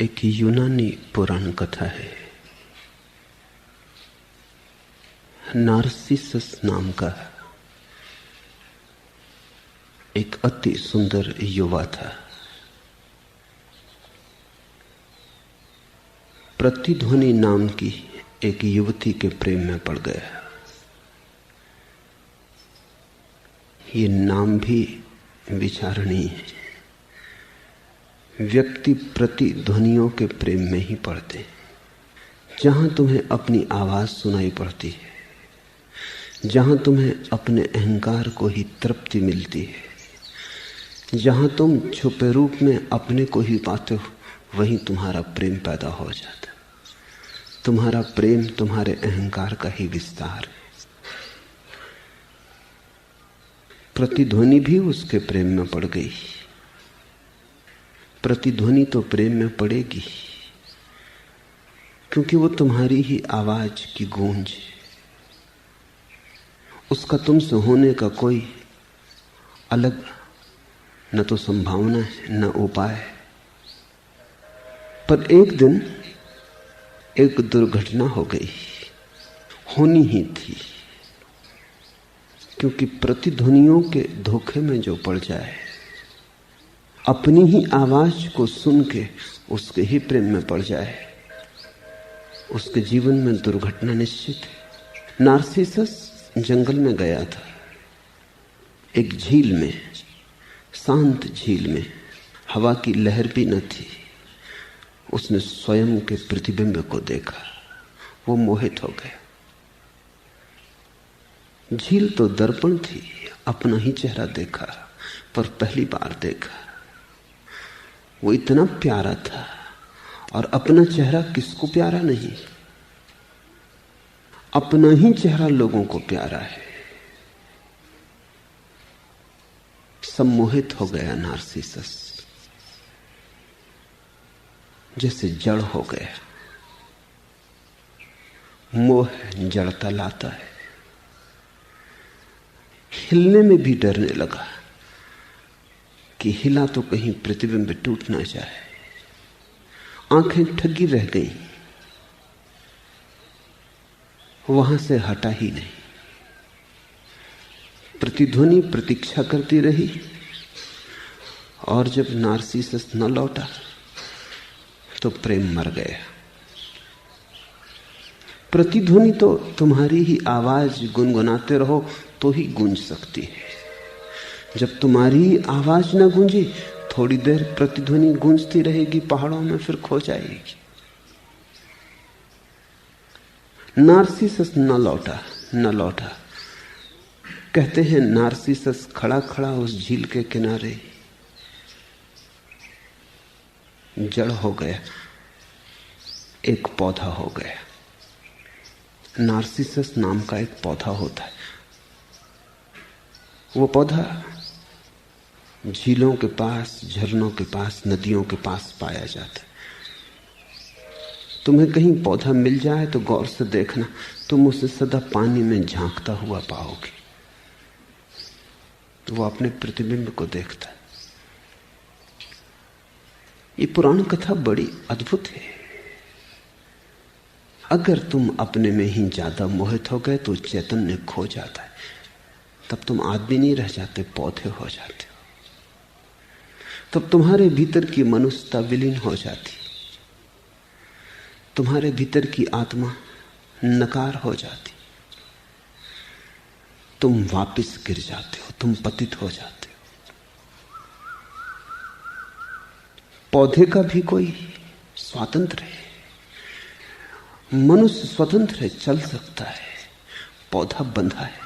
एक यूनानी पुराण कथा है। नार्सिसस नाम का एक अति सुंदर युवा था। प्रतिध्वनि नाम की एक युवती के प्रेम में पड़ गया। ये नाम भी विचारणीय है। व्यक्ति प्रतिध्वनियों के प्रेम में ही पड़ते हैं। जहां तुम्हें अपनी आवाज सुनाई पड़ती है, जहां तुम्हें अपने अहंकार को ही तृप्ति मिलती है, जहां तुम छुपे रूप में अपने को ही पाते हो, वहीं तुम्हारा प्रेम पैदा हो जाता है। तुम्हारा प्रेम तुम्हारे अहंकार का ही विस्तार है। प्रतिध्वनि भी उसके प्रेम में पड़ गई। प्रतिध्वनि तो प्रेम में पड़ेगी, क्योंकि वो तुम्हारी ही आवाज की गूंज है। उसका तुमसे होने का कोई अलग न तो संभावना है न उपाय है। पर एक दिन एक दुर्घटना हो गई, होनी ही थी, क्योंकि प्रतिध्वनियों के धोखे में जो पड़ जाए, अपनी ही आवाज को सुन के उसके ही प्रेम में पड़ जाए, उसके जीवन में दुर्घटना निश्चित है। नार्सिसस जंगल में गया था, एक झील में, शांत झील में, हवा की लहर भी न थी। उसने स्वयं के प्रतिबिंब को देखा, वो मोहित हो गया। झील तो दर्पण थी, अपना ही चेहरा देखा, पर पहली बार देखा। वो इतना प्यारा था, और अपना चेहरा किसको प्यारा नहीं? अपना ही चेहरा लोगों को प्यारा है। सम्मोहित हो गया नार्सिसस, जैसे जड़ हो गया। मोह जड़ता लाता है। हिलने में भी डरने लगा कि हिला तो कहीं प्रतिबिंब टूट ना जाए। आंखें ठगी रह गईं, वहां से हटा ही नहीं। प्रतिध्वनि प्रतीक्षा करती रही, और जब नार्सिसस न लौटा तो प्रेम मर गया। प्रतिध्वनि तो तुम्हारी ही आवाज गुनगुनाते रहो तो ही गूंज सकती है। जब तुम्हारी आवाज न गूंजी, थोड़ी देर प्रतिध्वनि गूंजती रहेगी पहाड़ों में, फिर खो जाएगी। नार्सिसस न लौटा। कहते हैं नार्सिसस खड़ा खड़ा उस झील के किनारे जड़ हो गया, एक पौधा हो गया। नार्सिसस नाम का एक पौधा होता है। वो पौधा झीलों के पास, झरनों के पास, नदियों के पास पाया जाता है। तुम्हें कहीं पौधा मिल जाए तो गौर से देखना, तुम उसे सदा पानी में झांकता हुआ पाओगे। तो वो अपने प्रतिबिंब को देखता है। ये पुराण कथा बड़ी अद्भुत है। अगर तुम अपने में ही ज्यादा मोहित हो गए तो चैतन्य खो जाता है। तब तुम आदमी नहीं रह जाते, पौधे हो जाते हो। तब तुम्हारे भीतर की मनुष्यता विलीन हो जाती, तुम्हारे भीतर की आत्मा नकार हो जाती, तुम वापस गिर जाते हो, तुम पतित हो जाते हो। पौधे का भी कोई स्वातंत्र है। मनुष्य स्वतंत्र है, चल सकता है। पौधा बंधा है,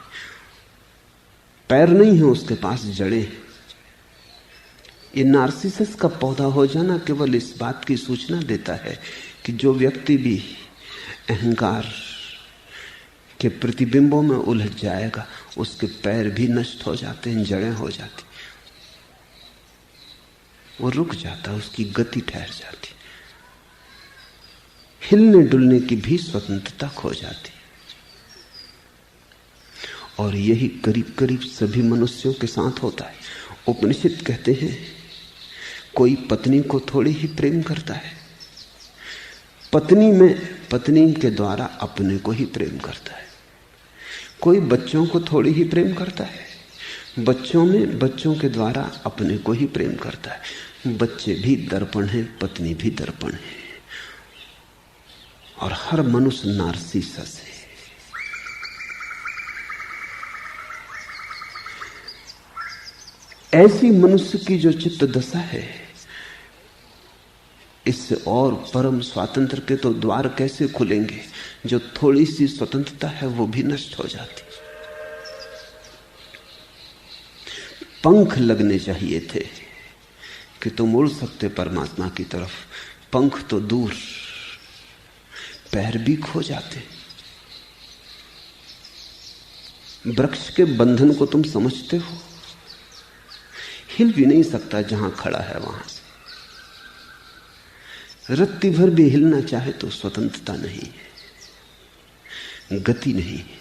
पैर नहीं है उसके पास, जड़ें। ये नार्सिसस का पौधा हो जाना केवल इस बात की सूचना देता है कि जो व्यक्ति भी अहंकार के प्रतिबिंबों में उलझ जाएगा, उसके पैर भी नष्ट हो जाते हैं, जड़ें हो जाती, वो रुक जाता, उसकी गति ठहर जाती, हिलने डुलने की भी स्वतंत्रता खो जाती। और यही करीब करीब सभी मनुष्यों के साथ होता है। उपनिषद कहते हैं कोई पत्नी को थोड़ी ही प्रेम करता है, पत्नी के द्वारा अपने को ही प्रेम करता है। कोई बच्चों को थोड़ी ही प्रेम करता है। बच्चों में बच्चों के द्वारा अपने को ही प्रेम करता है। बच्चे भी दर्पण हैं, पत्नी भी दर्पण है, और हर मनुष्य नार्सिसस है। ऐसी मनुष्य की जो चित्त दशा है, इससे और परम स्वातंत्र के तो द्वार कैसे खुलेंगे। जो थोड़ी सी स्वतंत्रता है वो भी नष्ट हो जाती। पंख लगने चाहिए थे कि तुम उड़ सकते परमात्मा की तरफ। पंख तो दूर, पैर भी खो जाते। वृक्ष के बंधन को तुम समझते हो, हिल भी नहीं सकता जहां खड़ा है वहां से। रत्ती भर भी हिलना चाहे तो स्वतंत्रता नहीं है, गति नहीं है।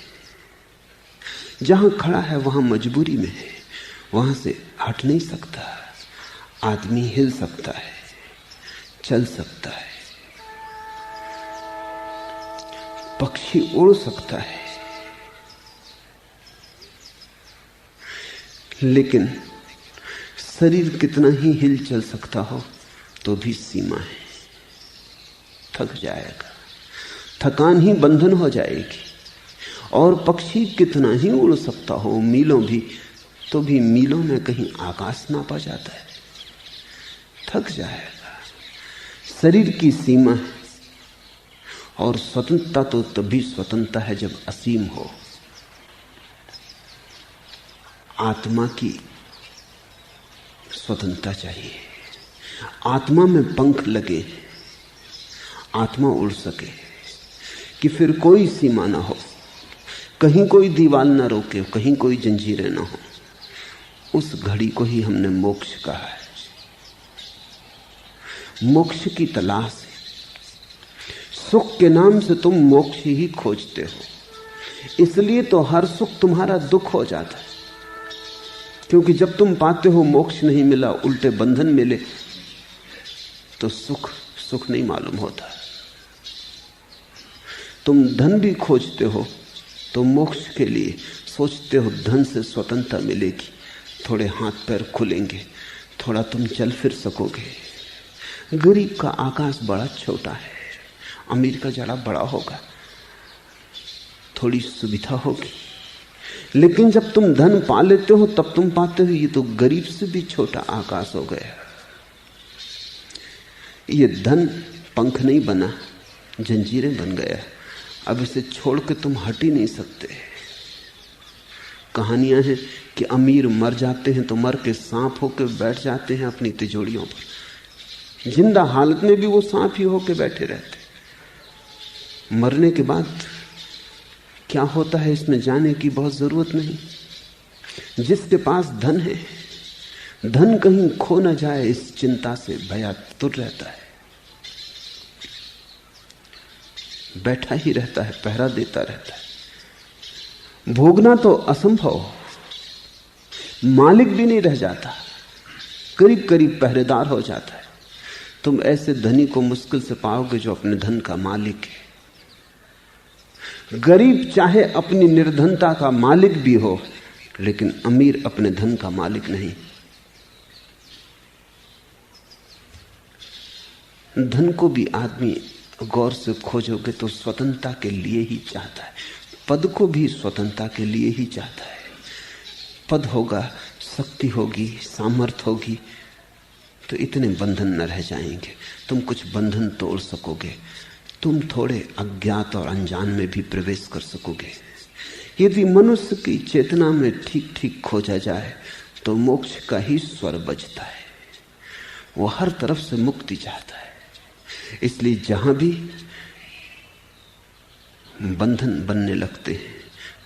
जहां खड़ा है वहां मजबूरी में है, वहां से हट नहीं सकता। आदमी हिल सकता है, चल सकता है, पक्षी उड़ सकता है, लेकिन शरीर कितना ही हिल चल सकता हो तो भी सीमा है। थक जाएगा, थकान ही बंधन हो जाएगी। और पक्षी कितना ही उड़ सकता हो मीलों भी, तो भी मीलों में कहीं आकाश नापा जाता है। थक जाएगा। शरीर की सीमा है, और स्वतंत्रता तो तभी स्वतंत्रता है जब असीम हो। आत्मा की स्वतंत्रता चाहिए। आत्मा में पंख लगे, आत्मा उड़ सके कि फिर कोई सीमा ना हो, कहीं कोई दीवार ना रोके, कहीं कोई जंजीरें ना हो। उस घड़ी को ही हमने मोक्ष कहा है। मोक्ष की तलाश है। सुख के नाम से तुम मोक्ष ही खोजते हो, इसलिए तो हर सुख तुम्हारा दुख हो जाता है। क्योंकि जब तुम पाते हो मोक्ष नहीं मिला, उल्टे बंधन मिले, तो सुख सुख नहीं मालूम होता। तुम धन भी खोजते हो तो मोक्ष के लिए सोचते हो धन से स्वतंत्रता मिलेगी, थोड़े हाथ पैर खुलेंगे, थोड़ा तुम चल फिर सकोगे। गरीब का आकाश बड़ा छोटा है, अमीर का जड़ा बड़ा होगा, थोड़ी सुविधा होगी। लेकिन जब तुम धन पा लेते हो तब तुम पाते हो ये तो गरीब से भी छोटा आकाश हो गया। ये धन पंख नहीं बना, जंजीरें बन गया। अब इसे छोड़ के तुम हट ही नहीं सकते। कहानियां हैं कि अमीर मर जाते हैं तो मर के सांप होकर बैठ जाते हैं अपनी तिजोरियों पर। जिंदा हालत में भी वो सांप ही होकर बैठे रहते। मरने के बाद क्या होता है इसमें जाने की बहुत जरूरत नहीं। जिसके पास धन है, धन कहीं खो ना जाए इस चिंता से भयातुर रहता है, बैठा ही रहता है, पहरा देता रहता है। भोगना तो असंभव, मालिक भी नहीं रह जाता, करीब करीब पहरेदार हो जाता है। तुम ऐसे धनी को मुश्किल से पाओगे जो अपने धन का मालिक है। गरीब चाहे अपनी निर्धनता का मालिक भी हो, लेकिन अमीर अपने धन का मालिक नहीं। धन को भी आदमी गौर से खोजोगे तो स्वतंत्रता के लिए ही चाहता है। पद को भी स्वतंत्रता के लिए ही चाहता है। पद होगा, शक्ति होगी, सामर्थ्य होगी, तो इतने बंधन न रह जाएंगे। तुम कुछ बंधन तोड़ सकोगे, तुम थोड़े अज्ञात और अनजान में भी प्रवेश कर सकोगे। यदि मनुष्य की चेतना में ठीक ठीक खोजा जाए तो मोक्ष का ही स्वर बजता है। वो हर तरफ से मुक्ति चाहता है। इसलिए जहां भी बंधन बनने लगते हैं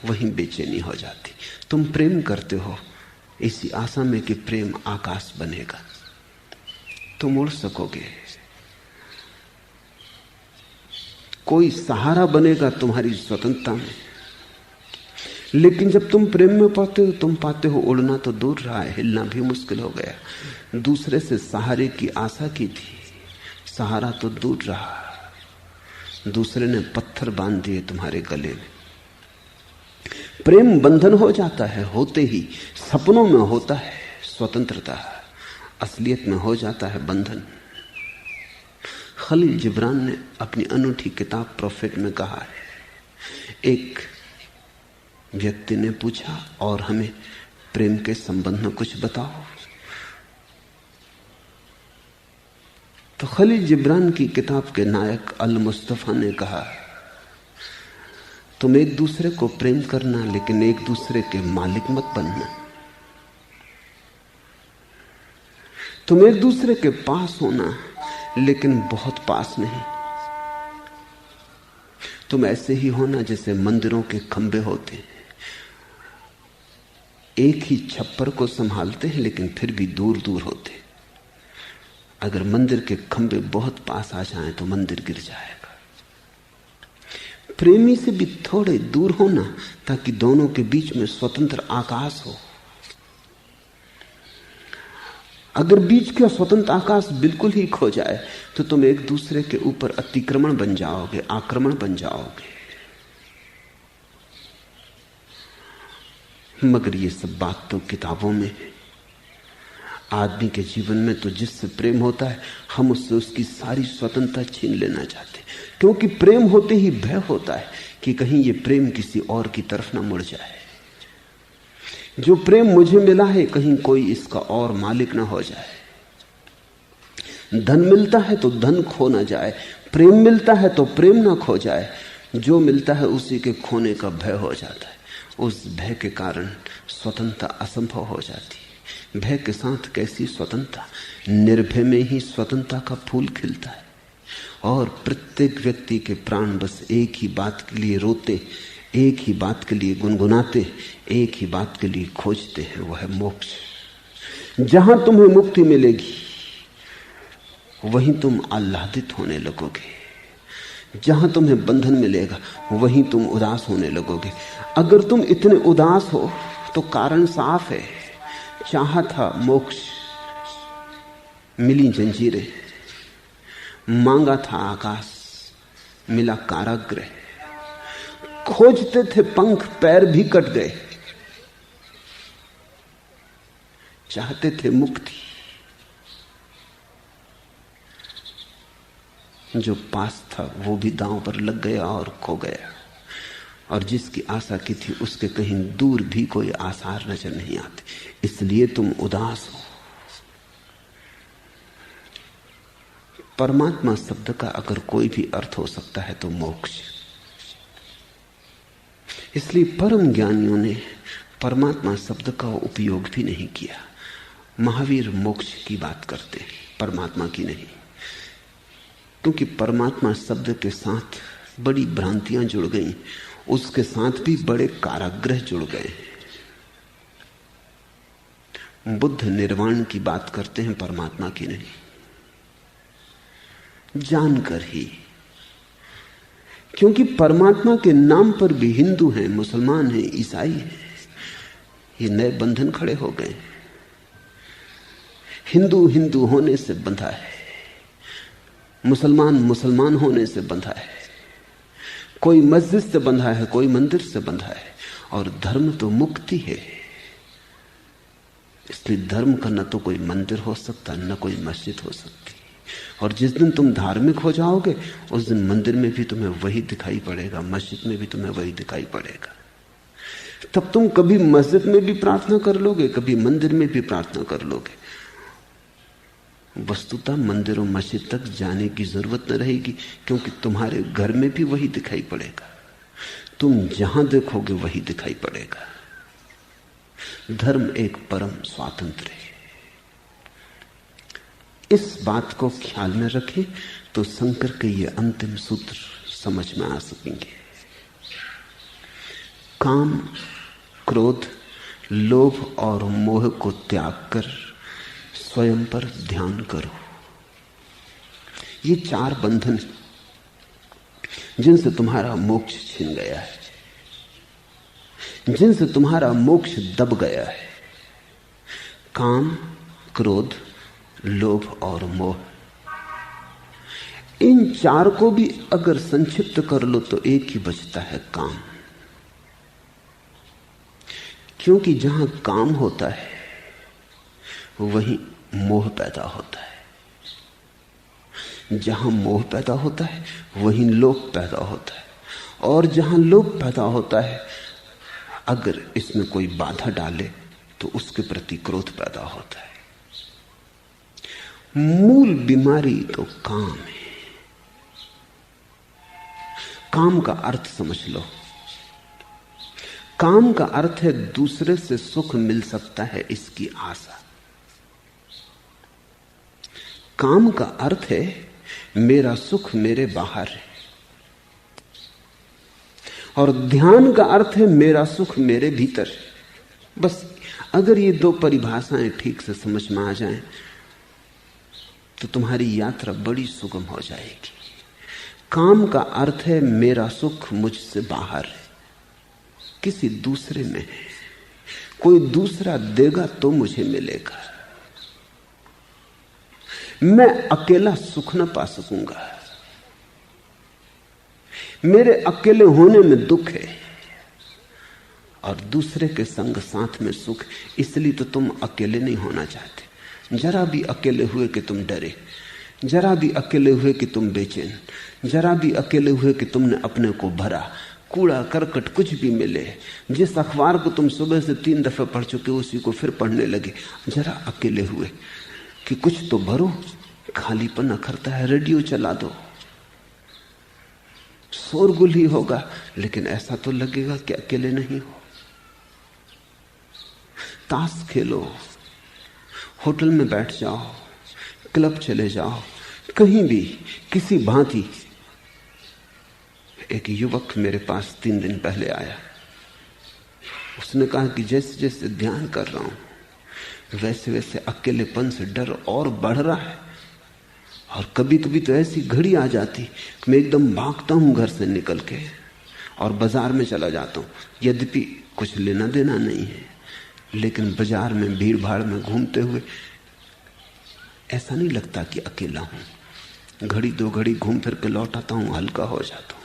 वहीं बेचैनी हो जाती। तुम प्रेम करते हो इसी आशा में कि प्रेम आकाश बनेगा, तुम उड़ सकोगे, कोई सहारा बनेगा तुम्हारी स्वतंत्रता में। लेकिन जब तुम प्रेम में पड़ते हो तुम पाते हो उड़ना तो दूर रहा है, हिलना भी मुश्किल हो गया। दूसरे से सहारे की आशा की थी, सहारा तो दूर रहा। दूसरे ने पत्थर बांध दिए तुम्हारे गले में। प्रेम बंधन हो जाता है होते ही, सपनों में होता है स्वतंत्रता, असलियत में हो जाता है बंधन। खलील जिब्रान ने अपनी अनूठी किताब प्रोफेट में कहा है, एक व्यक्ति ने पूछा और हमें प्रेम के संबंध में कुछ बताओ। तो खलील जिब्रान की किताब के नायक अल मुस्तफा ने कहा, तुम एक दूसरे को प्रेम करना, लेकिन एक दूसरे के मालिक मत बनना। तुम एक दूसरे के पास होना, लेकिन बहुत पास नहीं। तुम ऐसे ही होना जैसे मंदिरों के खंबे होते हैं, एक ही छप्पर को संभालते हैं लेकिन फिर भी दूर दूर होते। अगर मंदिर के खंबे बहुत पास आ जाएं तो मंदिर गिर जाएगा। प्रेमी से भी थोड़े दूर होना, ताकि दोनों के बीच में स्वतंत्र आकाश हो। अगर बीच का स्वतंत्र आकाश बिल्कुल ही खो जाए तो तुम एक दूसरे के ऊपर अतिक्रमण बन जाओगे, आक्रमण बन जाओगे। मगर ये सब बात तो किताबों में है। आदमी के जीवन में तो जिससे प्रेम होता है, हम उससे उसकी सारी स्वतंत्रता छीन लेना चाहते हैं, क्योंकि प्रेम होते ही भय होता है कि कहीं ये प्रेम किसी और की तरफ ना मुड़ जाए। जो प्रेम मुझे मिला है, कहीं कोई इसका और मालिक ना हो जाए। धन मिलता है तो धन खो ना जाए, प्रेम मिलता है तो प्रेम ना खो जाए। जो मिलता है उसी के खोने का भय हो जाता है। उस भय के कारण स्वतंत्रता असंभव हो जाती है। भय के साथ कैसी स्वतंत्रता? निर्भय में ही स्वतंत्रता का फूल खिलता है। और प्रत्येक व्यक्ति के प्राण बस एक ही बात के लिए रोते, एक ही बात के लिए गुनगुनाते, एक ही बात के लिए खोजते हैं, वह है मोक्ष। जहां तुम्हें मुक्ति मिलेगी वहीं तुम आह्लादित होने लगोगे। जहां तुम्हें बंधन मिलेगा वहीं तुम उदास होने लगोगे। अगर तुम इतने उदास हो तो कारण साफ है। चाहा था मोक्ष, मिली जंजीरें। मांगा था आकाश, मिला कारागृह। खोजते थे पंख, पैर भी कट गए। चाहते थे मुक्ति, जो पास था वो भी दांव पर लग गया और खो गया। और जिसकी आशा की थी उसके कहीं दूर भी कोई आसार नजर नहीं आते। इसलिए तुम उदास हो। परमात्मा शब्द का अगर कोई भी अर्थ हो सकता है तो मोक्ष। इसलिए परम ज्ञानियों ने परमात्मा शब्द का उपयोग भी नहीं किया। महावीर मोक्ष की बात करते हैं, परमात्मा की नहीं, क्योंकि परमात्मा शब्द के साथ बड़ी भ्रांतियां जुड़ गई, उसके साथ भी बड़े कारागृह जुड़ गए। बुद्ध निर्वाण की बात करते हैं, परमात्मा की नहीं, जानकर ही। क्योंकि परमात्मा के नाम पर भी हिंदू हैं, मुसलमान हैं, ईसाई हैं, ये नए बंधन खड़े हो गए। हिंदू हिंदू होने से बंधा है, मुसलमान मुसलमान होने से बंधा है, कोई मस्जिद से बंधा है, कोई मंदिर से बंधा है। और धर्म तो मुक्ति है। इसलिए धर्म का न तो कोई मंदिर हो सकता, न कोई मस्जिद हो सकती। और जिस दिन तुम धार्मिक हो जाओगे उस दिन मंदिर में भी तुम्हें वही दिखाई पड़ेगा, मस्जिद में भी तुम्हें वही दिखाई पड़ेगा। तब तुम कभी मस्जिद में भी प्रार्थना कर लोगे, कभी मंदिर में भी प्रार्थना कर लोगे। वस्तुतः मंदिर और मस्जिद तक जाने की जरूरत न रहेगी, क्योंकि तुम्हारे घर में भी वही दिखाई पड़ेगा। तुम जहां देखोगे वही दिखाई पड़ेगा। धर्म एक परम स्वातंत्र्य है। इस बात को ख्याल में रखें तो शंकर के ये अंतिम सूत्र समझ में आ सकेंगे। काम, क्रोध, लोभ और मोह को त्याग कर स्वयं पर ध्यान करो। ये चार बंधन जिनसे तुम्हारा मोक्ष छिन गया है, जिनसे तुम्हारा मोक्ष दब गया है। काम, क्रोध, लोभ और मोह। इन चार को भी अगर संक्षिप्त कर लो तो एक ही बचता है, काम। क्योंकि जहां काम होता है वहीं मोह पैदा होता है, जहां मोह पैदा होता है वहीं लोभ पैदा होता है, और जहां लोभ पैदा होता है अगर इसमें कोई बाधा डाले तो उसके प्रति क्रोध पैदा होता है। मूल बीमारी तो काम है। काम का अर्थ समझ लो। काम का अर्थ है दूसरे से सुख मिल सकता है इसकी आशा। काम का अर्थ है मेरा सुख मेरे बाहर है, और ध्यान का अर्थ है मेरा सुख मेरे भीतर है। बस अगर ये दो परिभाषाएं ठीक से समझ में आ जाएं तो तुम्हारी यात्रा बड़ी सुगम हो जाएगी। काम का अर्थ है मेरा सुख मुझसे बाहर है, किसी दूसरे में है, कोई दूसरा देगा तो मुझे मिलेगा, मैं अकेला सुख न पा सकूंगा, मेरे अकेले होने में दुख है और दूसरे के संग साथ में सुख। इसलिए तो तुम अकेले नहीं होना चाहते। जरा भी अकेले हुए कि तुम डरे, जरा भी अकेले हुए कि तुम बेचैन, जरा भी अकेले हुए कि तुमने अपने को भरा, कूड़ा करकट कुछ भी मिले, जिस अखबार को तुम सुबह से 3 दफे पढ़ चुके उसी को फिर पढ़ने लगे, जरा अकेले हुए कि कुछ तो भरो, खालीपन अखरता है, रेडियो चला दो, शोरगुल ही होगा लेकिन ऐसा तो लगेगा कि अकेले नहीं हो। ताश खेलो, होटल में बैठ जाओ, क्लब चले जाओ, कहीं भी किसी भांति। एक युवक मेरे पास 3 दिन पहले आया, उसने कहा कि जैसे जैसे ध्यान कर रहा हूं वैसे वैसे अकेलेपन से डर और बढ़ रहा है, और कभी कभी तो ऐसी घड़ी आ जाती कि मैं एकदम भागता हूं घर से निकल के और बाजार में चला जाता हूं। यद्यपि कुछ लेना देना नहीं है, लेकिन बाजार में भीड़ भाड़ में घूमते हुए ऐसा नहीं लगता कि अकेला हूं। घड़ी 2 घड़ी घूम फिर के लौट आता हूं, हल्का हो जाता हूं।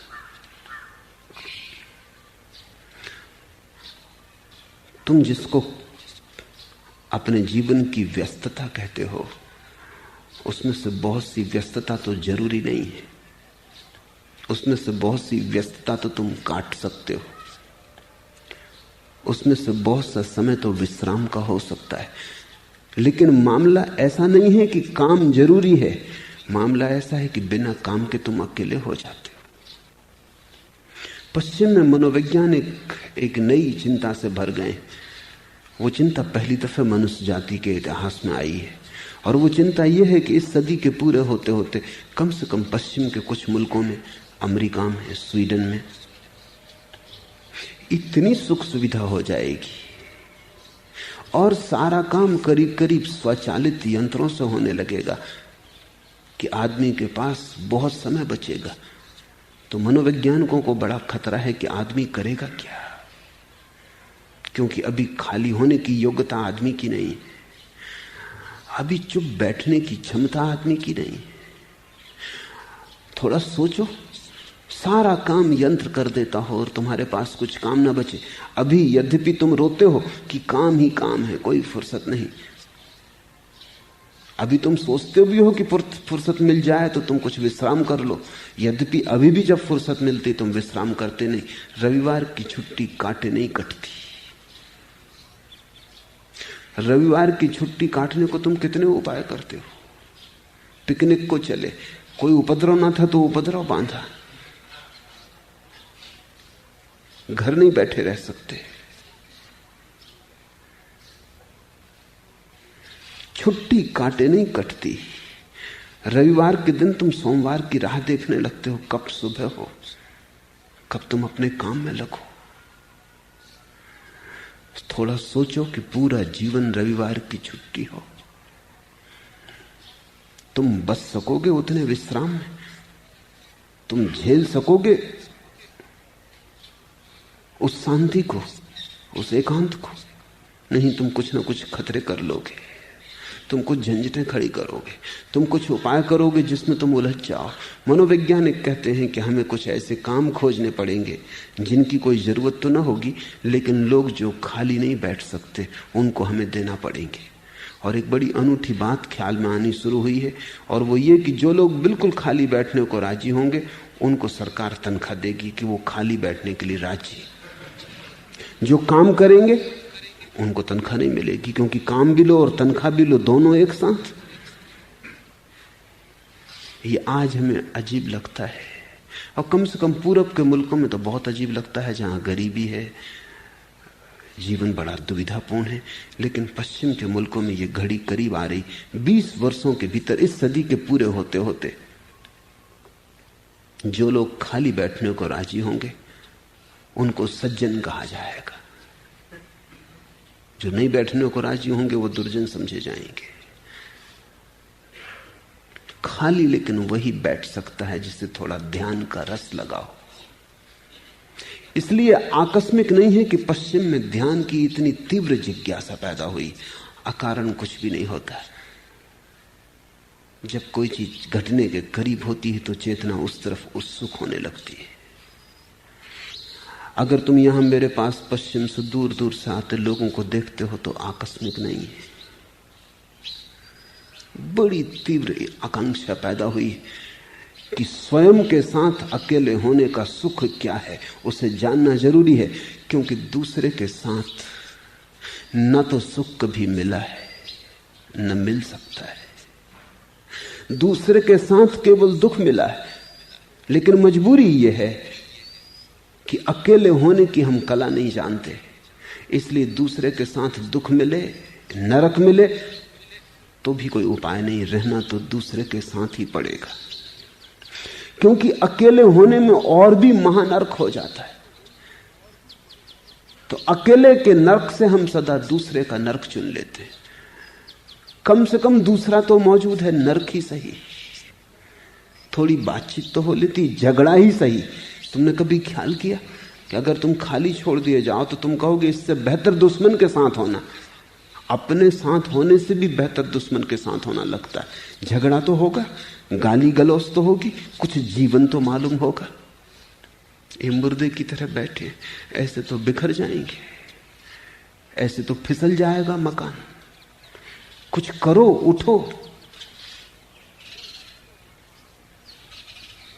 तुम जिसको अपने जीवन की व्यस्तता कहते हो, उसमें से बहुत सी व्यस्तता तो जरूरी नहीं है, उसमें से बहुत सी व्यस्तता तो तुम काट सकते हो, उसमें से बहुत सा समय तो विश्राम का हो सकता है। लेकिन मामला ऐसा नहीं है कि काम जरूरी है, मामला ऐसा है कि बिना काम के तुम अकेले हो जाते हो। पश्चिम में मनोवैज्ञानिक एक नई चिंता से भर गए। वो चिंता पहली दफे मनुष्य जाति के इतिहास में आई है, और वो चिंता यह है कि इस सदी के पूरे होते होते कम से कम पश्चिम के कुछ मुल्कों में, अमेरिका में, स्वीडन में इतनी सुख सुविधा हो जाएगी और सारा काम करीब करीब स्वचालित यंत्रों से होने लगेगा कि आदमी के पास बहुत समय बचेगा। तो मनोवैज्ञानिकों को बड़ा खतरा है कि आदमी करेगा क्या, क्योंकि अभी खाली होने की योग्यता आदमी की नहीं है, अभी चुप बैठने की क्षमता आदमी की नहीं। थोड़ा सोचो, सारा काम यंत्र कर देता हो और तुम्हारे पास कुछ काम ना बचे। अभी यद्यपि तुम रोते हो कि काम ही काम है, कोई फुर्सत नहीं, अभी तुम सोचते भी हो कि फुर्सत मिल जाए तो तुम कुछ विश्राम कर लो, यद्यपि अभी भी जब फुर्सत मिलती तुम विश्राम करते नहीं। रविवार की छुट्टी काटे नहीं कटती। रविवार की छुट्टी काटने को तुम कितने उपाय करते हो। पिकनिक को चले, कोई उपद्रव ना था तो उपद्रव बांधा, घर नहीं बैठे रह सकते। छुट्टी काटे नहीं कटती। रविवार के दिन तुम सोमवार की राह देखने लगते हो, कब सुबह हो, कब तुम अपने काम में लगो। थोड़ा सोचो कि पूरा जीवन रविवार की छुट्टी हो, तुम बच सकोगे उतने विश्राम में? तुम झेल सकोगे उस शांति को, उस एकांत को? नहीं, तुम कुछ ना कुछ खतरे कर लोगे। तुम कुछ झंझटें खड़ी करोगे, तुम कुछ उपाय करोगे जिसमें तुम उलझ जाओ। मनोवैज्ञानिक कहते हैं कि हमें कुछ ऐसे काम खोजने पड़ेंगे जिनकी कोई जरूरत तो ना होगी, लेकिन लोग जो खाली नहीं बैठ सकते उनको हमें देना पड़ेंगे। और एक बड़ी अनूठी बात ख्याल में आनी शुरू हुई है, और वो ये कि जो लोग बिल्कुल खाली बैठने को राजी होंगे उनको सरकार तनख्वाह देगी कि वो खाली बैठने के लिए राजी। जो काम करेंगे उनको तनख्वाह नहीं मिलेगी, क्योंकि काम भी लो और तनख्वाह भी लो, दोनों एक साथ। ये आज हमें अजीब लगता है, और कम से कम पूरब के मुल्कों में तो बहुत अजीब लगता है, जहां गरीबी है, जीवन बड़ा दुविधापूर्ण है। लेकिन पश्चिम के मुल्कों में ये घड़ी करीब आ रही, 20 वर्षों के भीतर, इस सदी के पूरे होते होते जो लोग खाली बैठने को राजी होंगे उनको सज्जन कहा जाएगा, जो नहीं बैठने को राजी होंगे वो दुर्जन समझे जाएंगे। खाली लेकिन वही बैठ सकता है जिसे थोड़ा ध्यान का रस लगाओ। इसलिए आकस्मिक नहीं है कि पश्चिम में ध्यान की इतनी तीव्र जिज्ञासा पैदा हुई। अकारण कुछ भी नहीं होता। जब कोई चीज घटने के करीब होती है तो चेतना उस तरफ उत्सुक होने लगती है। अगर तुम यहां मेरे पास पश्चिम से दूर दूर से आते लोगों को देखते हो तो आकस्मिक नहीं है, बड़ी तीव्र आकांक्षा पैदा हुई कि स्वयं के साथ अकेले होने का सुख क्या है उसे जानना जरूरी है, क्योंकि दूसरे के साथ न तो सुख कभी मिला है न मिल सकता है। दूसरे के साथ केवल दुख मिला है, लेकिन मजबूरी यह है कि अकेले होने की हम कला नहीं जानते। इसलिए दूसरे के साथ दुख मिले, नरक मिले तो भी कोई उपाय नहीं, रहना तो दूसरे के साथ ही पड़ेगा, क्योंकि अकेले होने में और भी महानरक हो जाता है। तो अकेले के नरक से हम सदा दूसरे का नरक चुन लेते हैं। कम से कम दूसरा तो मौजूद है, नरक ही सही, थोड़ी बातचीत तो हो लेती, झगड़ा ही सही। तुमने कभी ख्याल किया कि अगर तुम खाली छोड़ दिए जाओ तो तुम कहोगे इससे बेहतर दुश्मन के साथ होना। अपने साथ होने से भी बेहतर दुश्मन के साथ होना लगता है। झगड़ा तो होगा, गाली गलौज तो होगी, कुछ जीवन तो मालूम होगा। ये मुर्दे की तरह बैठे ऐसे तो बिखर जाएंगे, ऐसे तो फिसल जाएगा मकान। कुछ करो, उठो।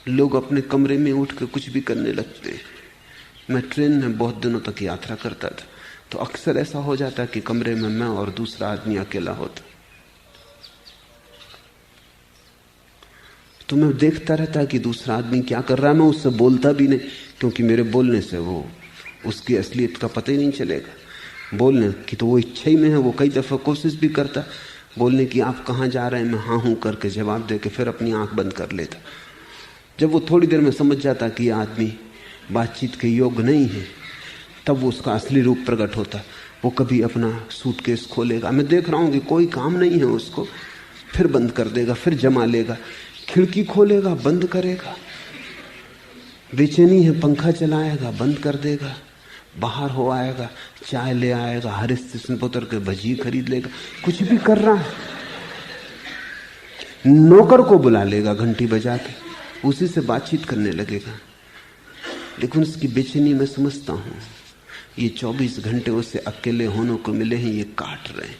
लोग अपने कमरे में उठ के कुछ भी करने लगते हैं। मैं ट्रेन में बहुत दिनों तक यात्रा करता था तो अक्सर ऐसा हो जाता कि कमरे में मैं और दूसरा आदमी अकेला होता, तो मैं देखता रहता कि दूसरा आदमी क्या कर रहा है। मैं उससे बोलता भी नहीं, क्योंकि मेरे बोलने से वो उसकी असलियत का पता ही नहीं चलेगा। बोलने की तो वो इच्छा ही में है। वो कई दफा कोशिश भी करता बोलने की, आप कहाँ जा रहे हैं, मैं हाँ हूं करके जवाब दे के फिर अपनी आंख बंद कर लेता। जब वो थोड़ी देर में समझ जाता कि यह आदमी बातचीत के योग्य नहीं है, तब वो उसका असली रूप प्रकट होता। वो कभी अपना सूटकेस खोलेगा, मैं देख रहा हूं कि कोई काम नहीं है उसको, फिर बंद कर देगा, फिर जमा लेगा, खिड़की खोलेगा, बंद करेगा, बेचैनी है, पंखा चलाएगा, बंद कर देगा, बाहर हो आएगा, चाय ले आएगा, हर स्टेशन पर उतर के भजी खरीद लेगा, कुछ भी कर रहा है। नौकर को बुला लेगा घंटी बजा के, उसी से बातचीत करने लगेगा। लेकिन उसकी बेचैनी मैं समझता हूं। ये 24 घंटे उसे अकेले होने को मिले हैं, ये काट रहे हैं,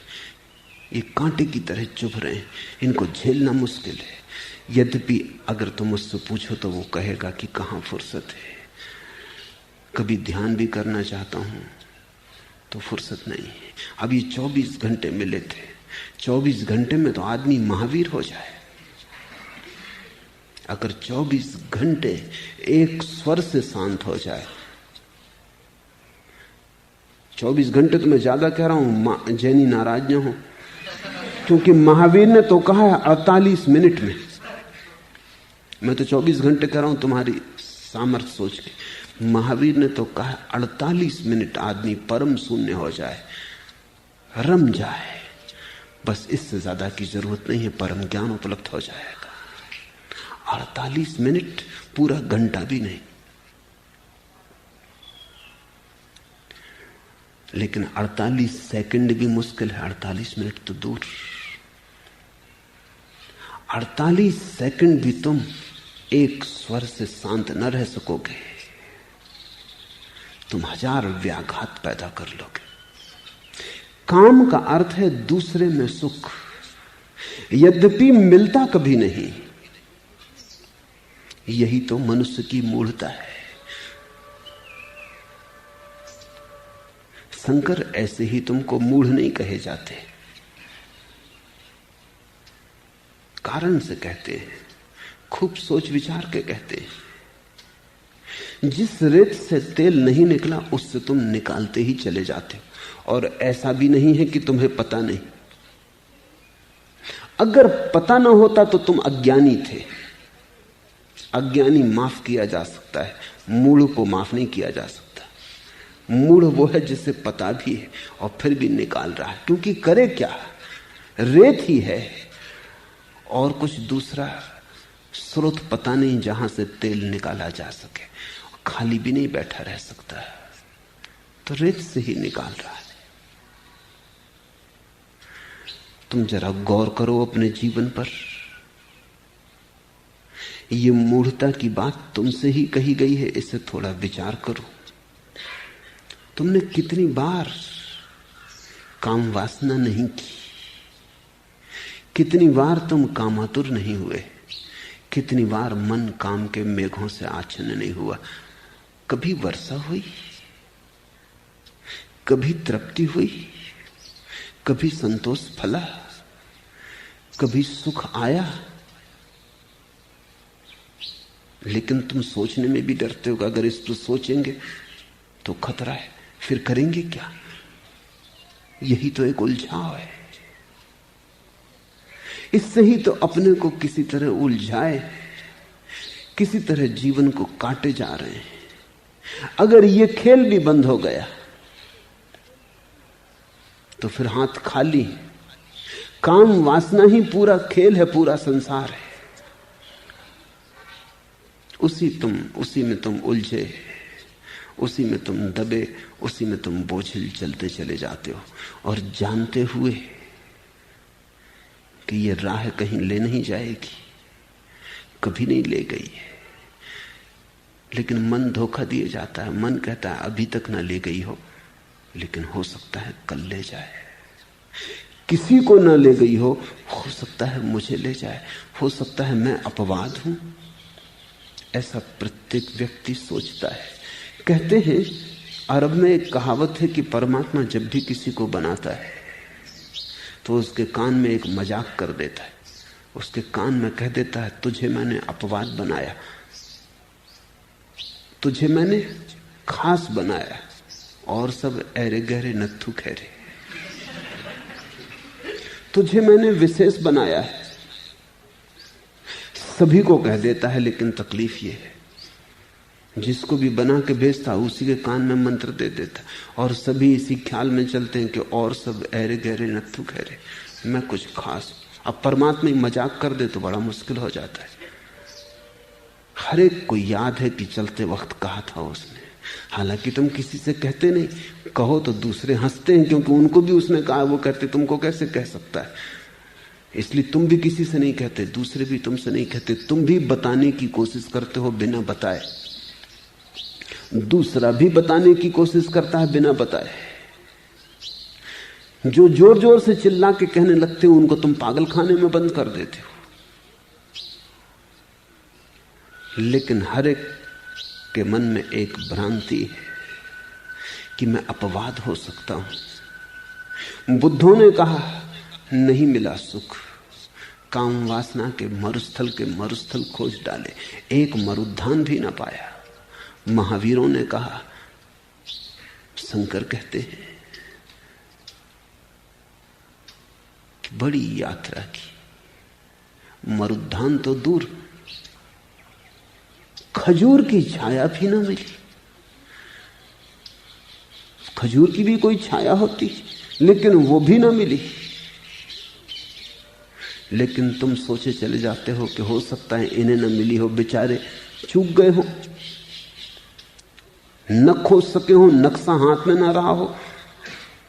ये कांटे की तरह चुभ रहे हैं, इनको झेलना मुश्किल है। यद्यपि अगर तुम मुझसे पूछो तो वो कहेगा कि कहां फुर्सत है, कभी ध्यान भी करना चाहता हूं तो फुर्सत नहीं है। अब ये 24 घंटे मिले थे, 24 घंटे में तो आदमी महावीर हो जाए। अगर 24 घंटे एक स्वर से शांत हो जाए, 24 घंटे तो मैं ज्यादा कह रहा हूं, जैनी नाराज ना हो, क्योंकि महावीर ने तो कहा है 48 मिनट में। मैं तो 24 घंटे कह रहा हूं तुम्हारी सामर्थ्य सोच के। महावीर ने तो कहा 48 मिनट आदमी परम शून्य हो जाए, रम जाए, बस इससे ज्यादा की जरूरत नहीं है, परम ज्ञान उपलब्ध हो जाएगा। 48 मिनट, पूरा घंटा भी नहीं। लेकिन 48 सेकंड भी मुश्किल है, 48 मिनट तो दूर। 48 सेकंड भी तुम एक स्वर से शांत न रह सकोगे, तुम 1000 व्याघात पैदा कर लोगे। काम का अर्थ है दूसरे में सुख, यद्यपि मिलता कभी नहीं। यही तो मनुष्य की मूढ़ता है। शंकर ऐसे ही तुमको मूढ़ नहीं कहे जाते, कारण से कहते हैं, खूब सोच विचार के कहते हैं। जिस रेत से तेल नहीं निकला उससे तुम निकालते ही चले जाते हो, और ऐसा भी नहीं है कि तुम्हें पता नहीं। अगर पता ना होता तो तुम अज्ञानी थे। अज्ञानी माफ किया जा सकता है, मूढ़ को माफ नहीं किया जा सकता। मूढ़ वो है जिसे पता भी है और फिर भी निकाल रहा है, क्योंकि करे क्या, रेत ही है और कुछ दूसरा स्रोत पता नहीं जहां से तेल निकाला जा सके। खाली भी नहीं बैठा रह सकता, तो रेत से ही निकाल रहा है। तुम जरा गौर करो अपने जीवन पर। ये मूढ़ता की बात तुमसे ही कही गई है, इसे थोड़ा विचार करो। तुमने कितनी बार काम वासना नहीं की, कितनी बार तुम कामातुर नहीं हुए, कितनी बार मन काम के मेघों से आच्छन्न नहीं हुआ। कभी वर्षा हुई, कभी तृप्ति हुई, कभी संतोष फला, कभी सुख आया। लेकिन तुम सोचने में भी डरते हो कि अगर इस पर सोचेंगे तो खतरा है, फिर करेंगे क्या। यही तो एक उलझाव है। इससे ही तो अपने को किसी तरह उलझाए, किसी तरह जीवन को काटे जा रहे हैं। अगर ये खेल भी बंद हो गया तो फिर हाथ खाली। काम वासना ही पूरा खेल है, पूरा संसार है। उसी में तुम उलझे, उसी में तुम दबे, उसी में तुम बोझिल चलते चले जाते हो, और जानते हुए कि ये राह कहीं ले नहीं जाएगी, कभी नहीं ले गई है। लेकिन मन धोखा दिए जाता है। मन कहता है अभी तक ना ले गई हो, लेकिन हो सकता है कल ले जाए। किसी को ना ले गई हो सकता है मुझे ले जाए, हो सकता है मैं अपवाद हूं। ऐसा प्रत्येक व्यक्ति सोचता है। कहते हैं अरब में एक कहावत है कि परमात्मा जब भी किसी को बनाता है तो उसके कान में एक मजाक कर देता है। उसके कान में कह देता है तुझे मैंने अपवाद बनाया, तुझे मैंने खास बनाया, और सब ऐरे गहरे नत्थु खैरे। तुझे मैंने विशेष बनाया है। सभी को कह देता है, लेकिन तकलीफ ये है जिसको भी बना के भेजता उसी के कान में मंत्र दे देता, और सभी इसी ख्याल में चलते हैं कि और सब ऐरे गहरे नत्थु खैरे, मैं कुछ खास। अब परमात्मा ही मजाक कर दे तो बड़ा मुश्किल हो जाता है। हर एक को याद है कि चलते वक्त कहा था उसने, हालांकि तुम किसी से कहते नहीं। कहो तो दूसरे हंसते हैं, क्योंकि उनको भी उसने कहा, वो कहते तुमको कैसे कह सकता है। इसलिए तुम भी किसी से नहीं कहते, दूसरे भी तुमसे नहीं कहते। तुम भी बताने की कोशिश करते हो बिना बताए, दूसरा भी बताने की कोशिश करता है बिना बताए। जो जोर जोर से चिल्ला के कहने लगते हो उनको तुम पागल खाने में बंद कर देते हो। लेकिन हर एक के मन में एक भ्रांति है कि मैं अपवाद हो सकता हूं। बुद्धों ने कहा नहीं मिला सुख, काम वासना के मरुस्थल खोज डाले, एक मरुद्धान भी ना पाया। महावीरों ने कहा, शंकर कहते हैं कि बड़ी यात्रा की, मरुद्धान तो दूर, खजूर की छाया भी ना मिली। खजूर की भी कोई छाया होती, लेकिन वो भी ना मिली। लेकिन तुम सोचे चले जाते हो कि हो सकता है इन्हें न मिली हो, बेचारे चूक गए हो, न खोज सके हो, नक्शा हाथ में ना रहा हो,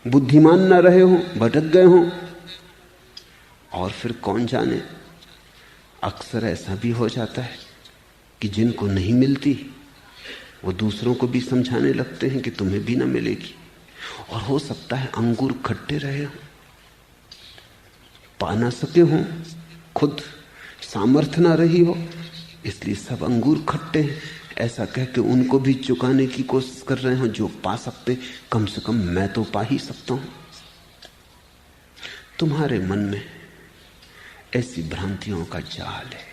बुद्धिमान ना रहे हो, भटक गए हो। और फिर कौन जाने अक्सर ऐसा भी हो जाता है कि जिनको नहीं मिलती वो दूसरों को भी समझाने लगते हैं कि तुम्हें भी ना मिलेगी। और हो सकता है अंगूर खट्टे रहे हो, पा ना सके हो, खुद सामर्थ्य ना रही हो, इसलिए सब अंगूर खट्टे हैं ऐसा कह के उनको भी चुकाने की कोशिश कर रहे हो। जो पा सकते कम से कम मैं तो पा ही सकता हूं। तुम्हारे मन में ऐसी भ्रांतियों का जाल है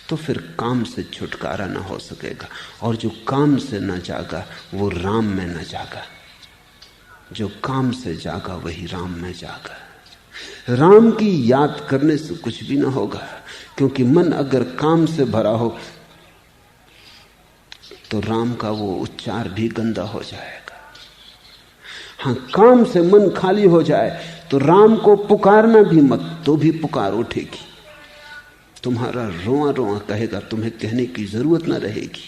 तो फिर काम से छुटकारा ना हो सकेगा। और जो काम से ना जागा वो राम में ना जागा, जो काम से जागा वही राम में जागा। राम की याद करने से कुछ भी ना होगा, क्योंकि मन अगर काम से भरा हो तो राम का वो उच्चार भी गंदा हो जाएगा। हाँ, काम से मन खाली हो जाए तो राम को पुकारना भी मत, तो भी पुकार उठेगी। तुम्हारा रोआ रोआ कहेगा, तुम्हें कहने की जरूरत ना रहेगी।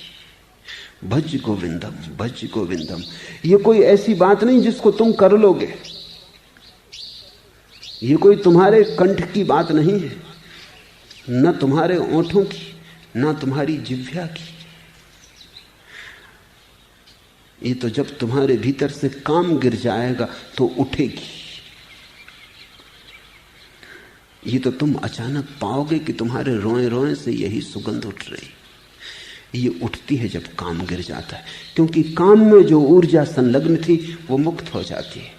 भज गोविंदम भज गोविंदम। ये कोई ऐसी बात नहीं जिसको तुम कर लोगे, ये कोई तुम्हारे कंठ की बात नहीं है, न तुम्हारे ओंठों की, न तुम्हारी जिह्वा की। ये तो जब तुम्हारे भीतर से काम गिर जाएगा तो उठेगी। ये तो तुम अचानक पाओगे कि तुम्हारे रोए रोए से यही सुगंध उठ रही। ये उठती है जब काम गिर जाता है, क्योंकि काम में जो ऊर्जा संलग्न थी वो मुक्त हो जाती है,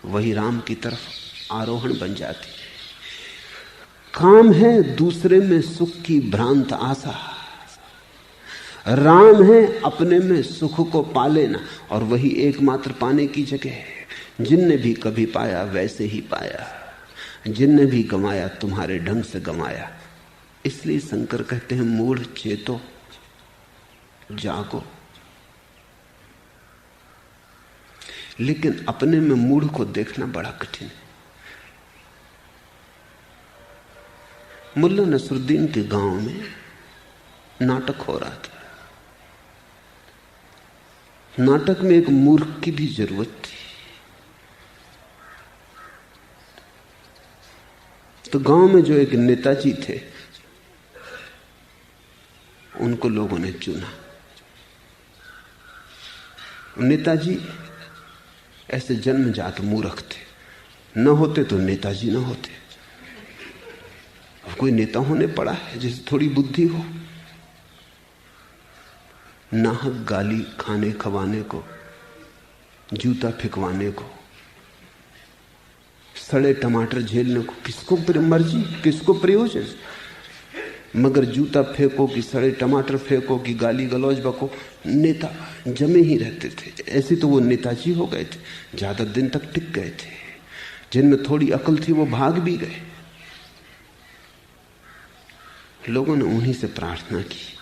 वही राम की तरफ आरोहण बन जाती है। काम है दूसरे में सुख की भ्रांत आशा, राम है अपने में सुख को पा लेना, और वही एकमात्र पाने की जगह है। जिनने भी कभी पाया वैसे ही पाया, जिनने भी गंवाया तुम्हारे ढंग से गंवाया। इसलिए शंकर कहते हैं मूढ़ चेतो जागो। लेकिन अपने में मूढ़ को देखना बड़ा कठिन है। मुल्ला नसरुद्दीन के गांव में नाटक हो रहा था। नाटक में एक मूर्ख की भी जरूरत थी। तो गांव में जो एक नेताजी थे उनको लोगों ने चुना। नेताजी ऐसे जन्मजात मूर्ख थे, न होते तो नेताजी न होते। अब कोई नेता होने पड़ा है जिसे थोड़ी बुद्धि हो। नाहक गाली खाने खवाने को, जूता फेंकवाने को, सड़े टमाटर झेलने को किसको मर्जी, किसको प्रयोजन। मगर जूता फेंको कि सड़े टमाटर फेंको कि गाली गलौज बको, नेता जमे ही रहते थे। ऐसे तो वो नेताजी हो गए थे, ज्यादा दिन तक टिक गए थे। जिनमें थोड़ी अकल थी वो भाग भी गए। लोगों ने उन्हीं से प्रार्थना की।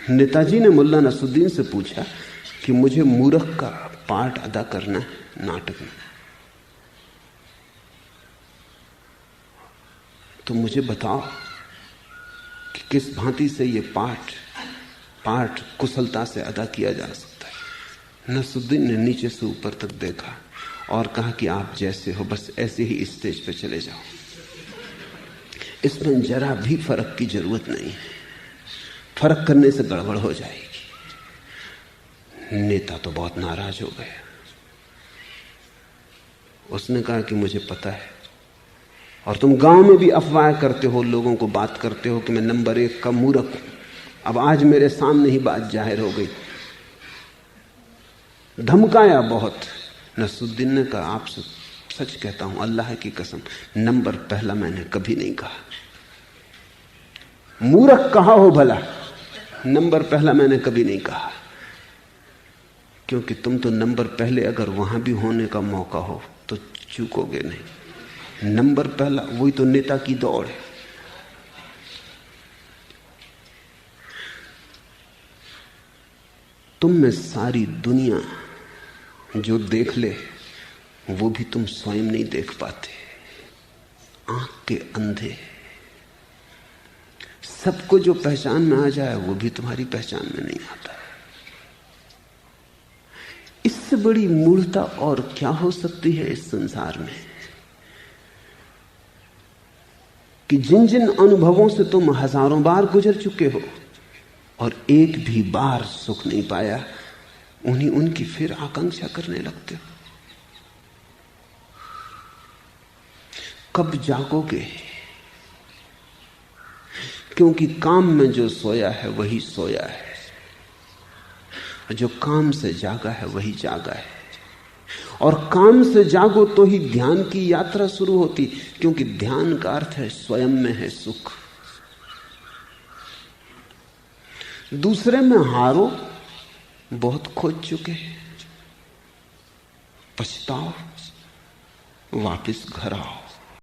नेताजी ने मुल्ला नसरुद्दीन से पूछा कि मुझे मूर्ख का पार्ट अदा करना है नाटक में, तो मुझे बताओ कि किस भांति से ये पाठ कुशलता से अदा किया जा सकता है। नसरुद्दीन ने नीचे से ऊपर तक देखा और कहा कि आप जैसे हो बस ऐसे ही स्टेज पे चले जाओ, इसमें जरा भी फर्क की जरूरत नहीं है, फर्क करने से गड़बड़ हो जाएगी। नेता तो बहुत नाराज हो गया। उसने कहा कि मुझे पता है, और तुम गांव में भी अफवाह करते हो, लोगों को बात करते हो कि मैं नंबर 1 का मूर्ख हूं। अब आज मेरे सामने ही बात जाहिर हो गई। धमकाया बहुत। नसरुद्दीन ने कहा आपसे सच कहता हूं, अल्लाह की कसम, नंबर पहला मैंने कभी नहीं कहा। मूर्ख कहा हो भला, नंबर पहला मैंने कभी नहीं कहा। क्योंकि तुम तो नंबर पहले अगर वहां भी होने का मौका हो तो चूकोगे नहीं। नंबर पहला वही तो नेता की दौड़ है। तुम में सारी दुनिया जो देख ले वो भी तुम स्वयं नहीं देख पाते। आंख के अंधे। सबको जो पहचान में आ जाए वो भी तुम्हारी पहचान में नहीं आता। इससे बड़ी मूढ़ता और क्या हो सकती है इस संसार में। कि जिन जिन अनुभवों से तुम हजारों बार गुजर चुके हो और एक भी बार सुख नहीं पाया, उनकी फिर आकांक्षा करने लगते हो। कब जागोगे? क्योंकि काम में जो सोया है वही सोया है, जो काम से जागा है वही जागा है। और काम से जागो तो ही ध्यान की यात्रा शुरू होती, क्योंकि ध्यान का अर्थ है स्वयं में है सुख। दूसरे में हारो, बहुत खोज चुके, पछताओ, वापिस घर आओ।